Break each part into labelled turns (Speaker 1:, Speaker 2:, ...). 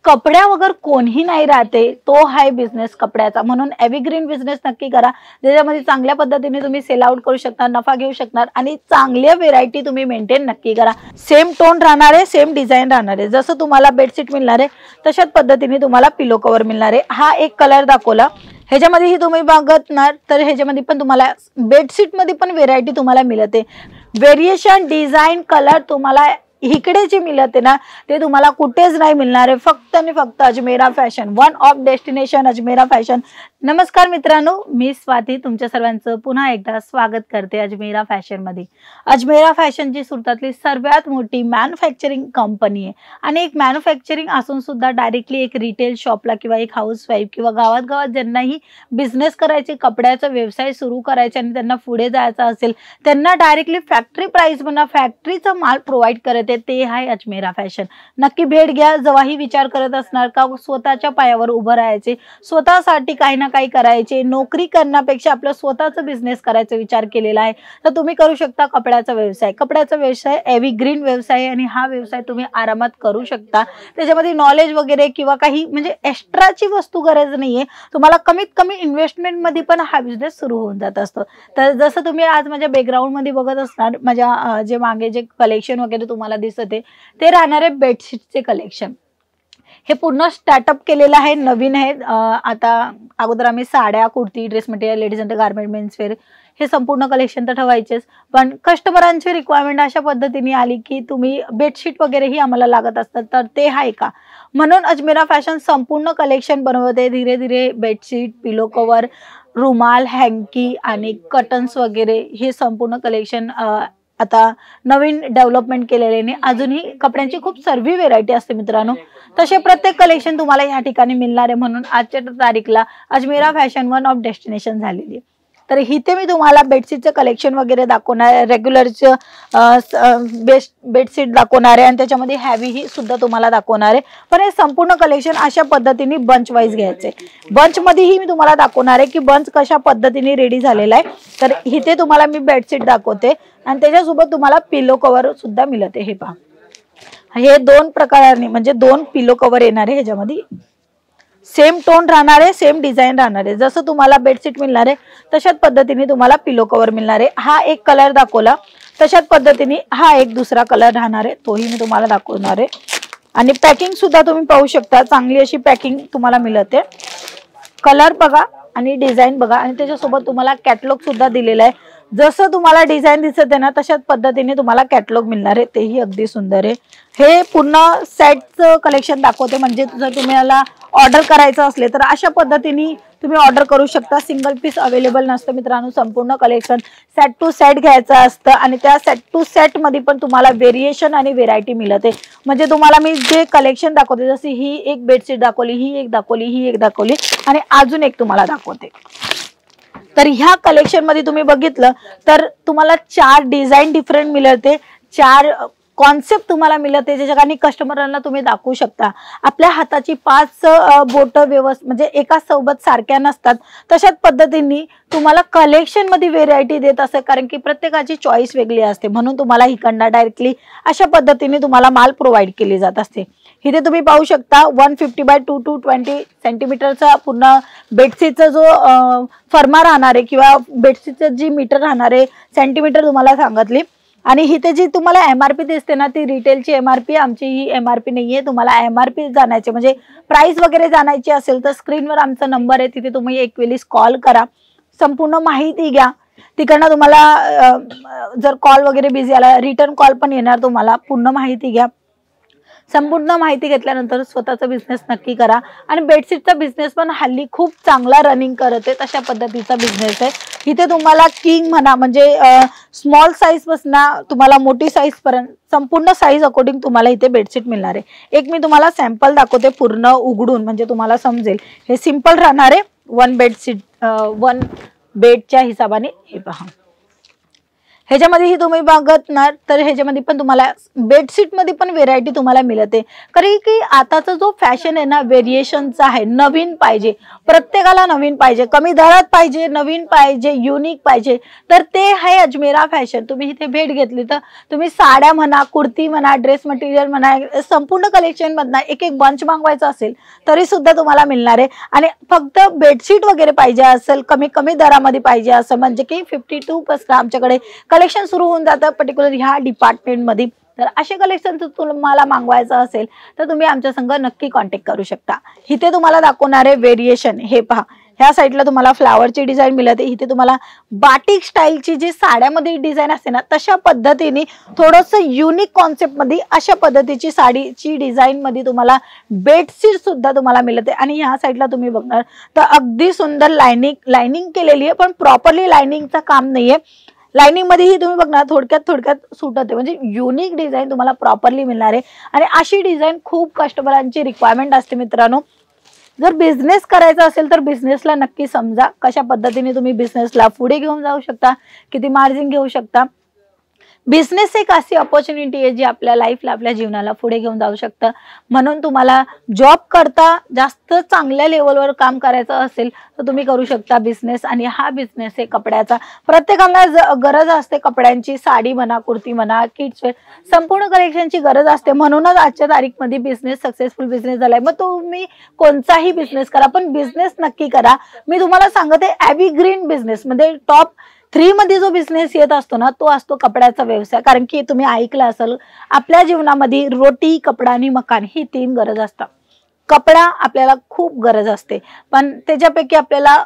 Speaker 1: कपड्या वगैरे कोणीही नाही राहते, तो आहे बिझनेस कपड्याचा. म्हणून एव्हरग्रीन बिझनेस नक्की करा, ज्याच्यामध्ये चांगल्या पद्धतीने तुम्ही सेल आउट करू शकता, नफा घेऊ शकणार आणि चांगल्या व्हेरायटी तुम्ही मेंटेन नक्की करा. सेम टोन राहणार आहे, सेम डिझाईन राहणार आहे. जसं तुम्हाला बेडशीट मिळणार आहे तशाच पद्धतीने तुम्हाला पिलो कव्हर मिळणार आहे. हा एक कलर दाखवला, ह्याच्यामध्ये ही तुम्ही बघणार तर ह्याच्यामध्ये पण तुम्हाला बेडशीट मध्ये पण व्हेरायटी तुम्हाला मिळते. व्हेरिएशन, डिझाईन, कलर तुम्हाला इकडे जे मिळते ना ते तुम्हाला कुठेच नाही मिळणार आहे, फक्त आणि फक्त Ajmera fashion, one of destination Ajmera fashion. नमस्कार मित्रांनो, मी स्वाती तुमच्या सर्वांचं पुन्हा एकदा स्वागत करते अजमेरा फॅशन मध्ये. अजमेरा फॅशन जी सुरतातली सर्वात मोठी मॅन्युफॅक्चरिंग कंपनी आहे आणि एक मॅन्युफॅक्चरिंग असून सुद्धा डायरेक्टली एक रिटेल शॉपला किंवा एक हाऊसवाईफ किंवा गावात गावात ज्यांनाही बिझनेस करायचे, कपड्याचा व्यवसाय सुरू करायचा आणि त्यांना पुढे जायचं असेल, त्यांना डायरेक्टली फॅक्टरी प्राइस म्हणा फॅक्टरीचा माल प्रोव्हाइड करत ते आहे अजमेरा फॅशन. नक्की भेट घ्या. जेव्हाही विचार करत असणार का स्वतःच्या पायावर उभं राहायचे, स्वतःसाठी काही ना काही करायचे, नोकरी करण्यापेक्षा आपलं स्वतःचा बिझनेस करायचा विचार केलेला आहे, तर तुम्ही करू शकता कपड्याचा व्यवसाय. कपड्याचा व्यवसाय एव्हरग्रीन व्यवसाय आहे आणि हा व्यवसाय तुम्ही आरामात करू शकता. त्याच्यामध्ये नॉलेज वगैरे किंवा काही म्हणजे एक्स्ट्राची वस्तू गरज नाहीये, तुम्हाला कमीत कमी इन्व्हेस्टमेंट मध्ये पण हा बिझनेस सुरू होऊन जात असतो. तर जसं तुम्ही आज माझ्या बॅकग्राऊंड मध्ये बघत असणार, माझ्या जे मागे जे कलेक्शन वगैरे तुम्हाला दिसते ते राहणारे बेडशीटचे कलेक्शन. हे पूर्ण स्टार्टअप केलेलं आहे, नवीन आहे. आता अगोदर आम्ही साड्या, kurti, dress material, ladies under garment, menswear हे संपूर्ण कलेक्शन तर ठेवायचेच, पण कस्टमरांची रिक्वायरमेंट अशा पद्धतीने आली की तुम्ही बेडशीट वगैरेही आम्हाला लागत असतात, तर ते आहे का, म्हणून अजमेरा फॅशन संपूर्ण कलेक्शन बनवते. धीरे धीरे बेडशीट, पिलो कव्हर, रुमाल, हँकी आणि कर्टन्स वगैरे हे संपूर्ण कलेक्शन आता नवीन डेव्हलपमेंट केलेले. अजूनही कपड्यांची खूप सर्व व्हेरायटी असते मित्रांनो, तसे प्रत्येक कलेक्शन तुम्हाला या ठिकाणी मिळणार आहे. म्हणून आजच्या तारीखला Ajmera fashion one of destination झालेली आहे. तर इथे मी तुम्हाला बेडशीटचं कलेक्शन वगैरे दाखवणार आहे, रेग्युलरचं बेडशीट दाखवणार आहे आणि त्याच्यामध्ये हॅवीही सुद्धा तुम्हाला दाखवणार आहे. पण हे संपूर्ण कलेक्शन अशा पद्धतीने बंच वाईज घ्यायचे. बंचमध्येही मी तुम्हाला दाखवणार आहे की बंच कशा पद्धतीने रेडी झालेला आहे. तर इथे तुम्हाला मी बेडशीट दाखवते आणि त्याच्यासोबत तुम्हाला पिलो कव्हर सुद्धा मिळते. हे पहा, हे दोन प्रकाराने म्हणजे दोन पिलो कव्हर येणार आहे. ह्याच्यामध्ये सेम टोन राहणार आहे, सेम डिझाईन राहणार आहे. जसं तुम्हाला बेडशीट मिळणार आहे तशाच पद्धतीने तुम्हाला पिलो कव्हर मिळणार आहे. हा एक कलर दाखवला, तशाच पद्धतीने हा एक दुसरा कलर राहणार आहे, तोही मी तुम्हाला दाखवणार आहे. आणि पॅकिंग सुद्धा तुम्ही पाहू शकता, चांगली अशी पॅकिंग तुम्हाला मिळते. कलर बघा आणि डिझाईन बघा आणि त्याच्यासोबत तुम्हाला कॅटलॉग सुद्धा दिलेला आहे. जसं तुम्हाला डिझाईन दिसत आहे ना तशाच पद्धतीने तुम्हाला कॅटलॉग मिळणार आहे, तेही अगदी सुंदर आहे. हे पूर्ण सेटचं कलेक्शन दाखवते, म्हणजे जर तुम्हाला ऑर्डर करायचं असले तर अशा पद्धतीने तुम्ही ऑर्डर करू शकता. सिंगल पीस अवेलेबल नसतं मित्रांनो, संपूर्ण कलेक्शन सेट टू सेट घ्यायचं असतं आणि त्या सेट टू सेट मध्ये पण तुम्हाला व्हेरिएशन आणि व्हेरायटी मिळते. म्हणजे तुम्हाला मी जे कलेक्शन दाखवते, जशी ही एक बेडशीट दाखवली, ही एक दाखवली, ही एक दाखवली आणि अजून एक तुम्हाला दाखवते. तर ह्या कलेक्शन मध्ये तुम्ही बघितलं तर तुम्हाला 4 डिझाईन डिफरंट मिळते, 4 कॉन्सेप्ट तुम्हाला मिळते, ज्याच्याने कस्टमरांना तुम्ही दाखवू शकता. आपल्या हाताची 5 बोट व्यवस्थित म्हणजे एका सोबत सारख्या नसतात, तशाच पद्धतीने तुम्हाला कलेक्शन मध्ये व्हेरायटी देत असते, कारण की प्रत्येकाची चॉईस वेगळी असते. म्हणून तुम्हाला इकडनं डायरेक्टली अशा पद्धतीने तुम्हाला माल प्रोव्हाइड केली जात असते. इथे तुम्ही पाहू शकता 150 बाय 220 सेंटीमीटरचा पूर्ण बेडशीटचा जो फर्मा राहणार आहे किंवा बेडशीटचं जी मीटर राहणार आहे सेंटीमीटर तुम्हाला सांगितली. आणि इथे जी तुम्हाला एमआरपी दिसते ना ती रिटेलची एमआरपी, आमची ही एमआरपी नाहीये. तुम्हाला एमआरपी जाणायची म्हणजे प्राइस वगैरे जाणायची असेल तर स्क्रीनवर आमचा नंबर आहे, तिथे तुम्ही एक वेळेस कॉल करा, संपूर्ण माहिती घ्या. तिकडनं तुम्हाला जर कॉल वगैरे बिझी आला रिटर्न कॉल पण येणार, तुम्हाला पूर्ण माहिती घ्या. संपूर्ण माहिती घेतल्यानंतर स्वतःचा बिझनेस नक्की करा. आणि बेडशीटचा बिझनेस पण हल्ली खूप चांगला रनिंग करते, तशा पद्धतीचा बिझनेस आहे. इथे तुम्हाला किंग म्हणा म्हणजे स्मॉल साईज पासून तुम्हाला मोठी साईज पर्यंत संपूर्ण साईज अकॉर्डिंग तुम्हाला इथे बेडशीट मिळणार आहे. एक मी तुम्हाला सॅम्पल दाखवते पूर्ण उघडून, म्हणजे तुम्हाला समजेल. हे सिंपल राहणार आहे, 1 बेडशीट 1 बेडच्या हिशोबाने. हे पहा, ह्याच्यामध्येही तुम्ही बघणार तर ह्याच्यामध्ये पण तुम्हाला बेडशीट मध्ये पण व्हेरायटी तुम्हाला मिळते. कारण की आताचा जो फॅशन आहे ना व्हेरिएशनचा आहे, नवीन पाहिजे, प्रत्येकाला नवीन पाहिजे, कमी दरात पाहिजे, नवीन पाहिजे, युनिक पाहिजे, तर ते आहे अजमेरा फॅशन. तुम्ही इथे भेट घेतली तर तुम्ही साड्या म्हणा, कुर्ती म्हणा, ड्रेस मटेरियल म्हणा, संपूर्ण कलेक्शन मधनं एक एक बंच मागवायचा असेल तरी सुद्धा तुम्हाला मिळणार आहे. आणि फक्त बेडशीट वगैरे पाहिजे असेल, कमी कमी दरामध्ये पाहिजे असं म्हणजे की 52% आमच्याकडे कलेक्शन सुरू होऊन जातं पर्टिक्युलर ह्या डिपार्टमेंटमध्ये. तर असे कलेक्शन जर तुम्हाला मागवायचं असेल तर तुम्ही आमच्या संग नक्की कॉन्टॅक्ट करू शकता. इथे तुम्हाला दाखवणारे व्हेरिएशन हे पहा. ह्या साईडला तुम्हाला फ्लावरची डिझाईन मिळते. इथे तुम्हाला बाटिक स्टाईलची जी साड्यामध्ये डिझाईन असते ना तशा पद्धतीने थोडंसं युनिक कॉन्सेप्टमध्ये अशा पद्धतीची साडीची डिझाईन मध्ये तुम्हाला बेडशीट सुद्धा तुम्हाला मिळते. आणि ह्या साईडला तुम्ही बघणार तर अगदी सुंदर लाइनिंग केलेली आहे, पण प्रॉपरली लाइनिंगचं काम नाहीये. लाइनिंग मध्येही तुम्ही बघणार थोडक्यात सूट होते, म्हणजे युनिक डिझाईन तुम्हाला प्रॉपरली मिळणार आहे. आणि अशी डिझाईन खूप कस्टमरांची रिक्वायरमेंट असते मित्रांनो. जर बिझनेस करायचा असेल तर बिझनेसला नक्की समजा कशा पद्धतीने तुम्ही बिझनेसला पुढे घेऊन जाऊ शकता, किती मार्जिन घेऊ शकता. बिझनेस एक अशी अपॉर्च्युनिटी आहे जी आपल्या लाईफला, आपल्या जीवनाला पुढे घेऊन जाऊ शकतं. म्हणून तुम्हाला जॉब करता जास्त चांगल्या लेवलवर काम करायचं असेल तर तुम्ही करू शकता बिझनेस. आणि हा बिझनेस आहे कपड्याचा. प्रत्येकाला गरज असते कपड्यांची, साडी म्हणा, कुर्ती म्हणा, किड्स वेअर, संपूर्ण कलेक्शनची गरज असते. म्हणूनच आजच्या तारीखमध्ये बिझनेस सक्सेसफुल बिझनेस झालाय. मग तुम्ही कोणताही बिझनेस करा, पण बिझनेस नक्की करा. मी तुम्हाला सांगते एव्हरग्रीन बिझनेस म्हणजे टॉप 3 मध्ये जो बिझनेस येत असतो ना तो असतो कपड्याचा व्यवसाय. कारण की तुम्ही ऐकलं असेल आपल्या जीवनामध्ये रोटी, कपडा आणि मकान ही 3 गरज असतात. कपडा आपल्याला खूप गरज असते, पण त्याच्यापैकी आपल्याला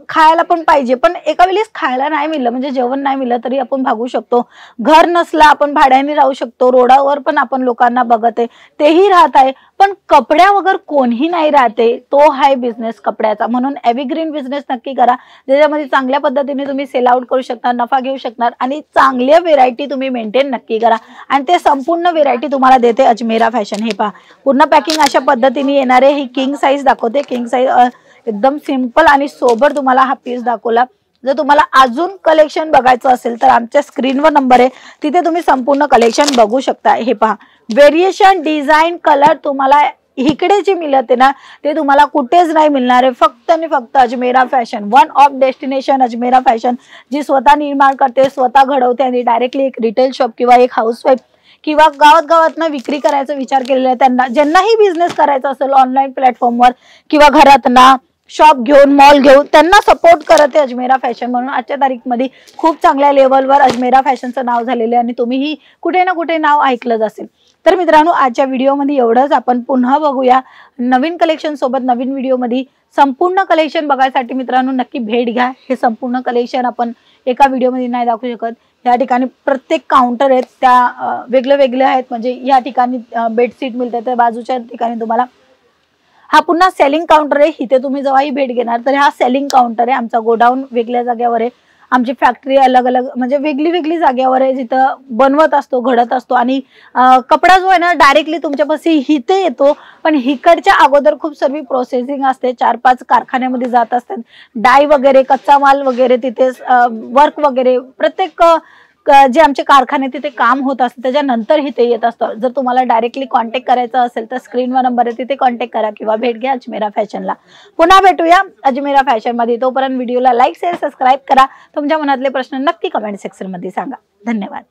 Speaker 1: खायला पण पाहिजे. पण एका वेळेस खायला नाही मिळलं म्हणजे जेवण नाही मिळलं तरी आपण भागू शकतो. घर नसला आपण भाड्याने राहू शकतो. रोडावर पण आपण लोकांना बघत आहे तेही राहत आहे, पण कपड्या वगैरे कोणीही नाही राहते. तो आहे बिझनेस कपड्याचा. म्हणून एव्हरग्रीन बिझनेस नक्की करा, ज्याच्यामध्ये चांगल्या पद्धतीने तुम्ही सेल आउट करू शकता, नफा घेऊ शकणार आणि चांगल्या व्हेरायटी तुम्ही मेंटेन नक्की करा. आणि ते संपूर्ण व्हेरायटी तुम्हाला देते अजमेरा फॅशन. हे पहा पूर्ण पॅकिंग अशा पद्धतीने येणार आहे. ही किंग साईज दाखवते. किंग साईज एकदम सिंपल आणि सोबर तुम्हाला हा पीस दाखवला. जर तुम्हाला अजून कलेक्शन बघायचं असेल तर आमच्या स्क्रीनवर नंबर आहे, तिथे तुम्ही संपूर्ण कलेक्शन बघू शकता. हे पहा व्हेरिएशन, डिझाईन, कलर तुम्हाला इकडे जे मिळते ना ते तुम्हाला कुठेच नाही मिळणार आहे. फक्त आणि फक्त Ajmera fashion, one of destination Ajmera fashion, जी स्वतः निर्माण करते, स्वतः घडवते आणि डायरेक्टली एक रिटेल शॉप किंवा एक हाऊसवाईफ किंवा गावात विक्री करायचा विचार केलेला आहे त्यांना, ज्यांनाही बिझनेस करायचा असेल ऑनलाईन प्लॅटफॉर्मवर किंवा घरात ना शॉप घेऊन, मॉल घेऊन, त्यांना सपोर्ट करत आहे अजमेरा फॅशन. म्हणून आजच्या तारीखमध्ये खूप चांगल्या लेवलवर अजमेरा फॅशनचं नाव झालेलं आहे आणि तुम्हीही कुठे ना कुठे नाव ऐकलंच असेल. तर मित्रांनो आजच्या व्हिडिओमध्ये एवढंच. आपण पुन्हा बघूया नवीन कलेक्शन सोबत नवीन व्हिडिओमध्ये. संपूर्ण कलेक्शन बघायसाठी मित्रांनो नक्की भेट घ्या. हे संपूर्ण कलेक्शन आपण एका व्हिडिओमध्ये नाही दाखवू शकत. या ठिकाणी प्रत्येक काउंटर आहेत त्या वेगळे आहेत. म्हणजे या ठिकाणी बेडशीट मिळते, तर बाजूच्या ठिकाणी तुम्हाला हा पुन्हा सेलिंग काउंटर आहे. इथे तुम्ही जेव्हाही भेट घेणार तर हा सेलिंग काउंटर आहे. आमचा गोडाऊन वेगळ्या जागेवर आहे, आमची फॅक्टरी अलग म्हणजे वेगळी जागेवर आहे, जिथं बनवत असतो, घडत असतो. आणि कपडा जो आहे ना डायरेक्टली तुमच्यापाशी इथे येतो, पण हिकडच्या अगोदर खूप सर्व प्रोसेसिंग असते. 4-5 कारखान्यामध्ये जात असतात. डाय वगैरे, कच्चा माल वगैरे, तिथे वर्क वगैरे प्रत्येक जे आमचे कारखाने तिथे काम होत असतं त्याच्यानंतर इथे येत असतं. जर तुम्हाला डायरेक्टली कॉन्टॅक्ट करायचं असेल तर स्क्रीनवर नंबर आहे, तिथे कॉन्टॅक्ट करा किंवा भेट घ्या अजमेरा फॅशनला. पुन्हा भेटूया अजमेरा फॅशन मध्ये. तोपर्यंत व्हिडिओला लाईक, शेअर, सबस्क्राईब करा. तुमच्या मनातले प्रश्न नक्की कमेंट सेक्शन मध्ये सांगा. धन्यवाद.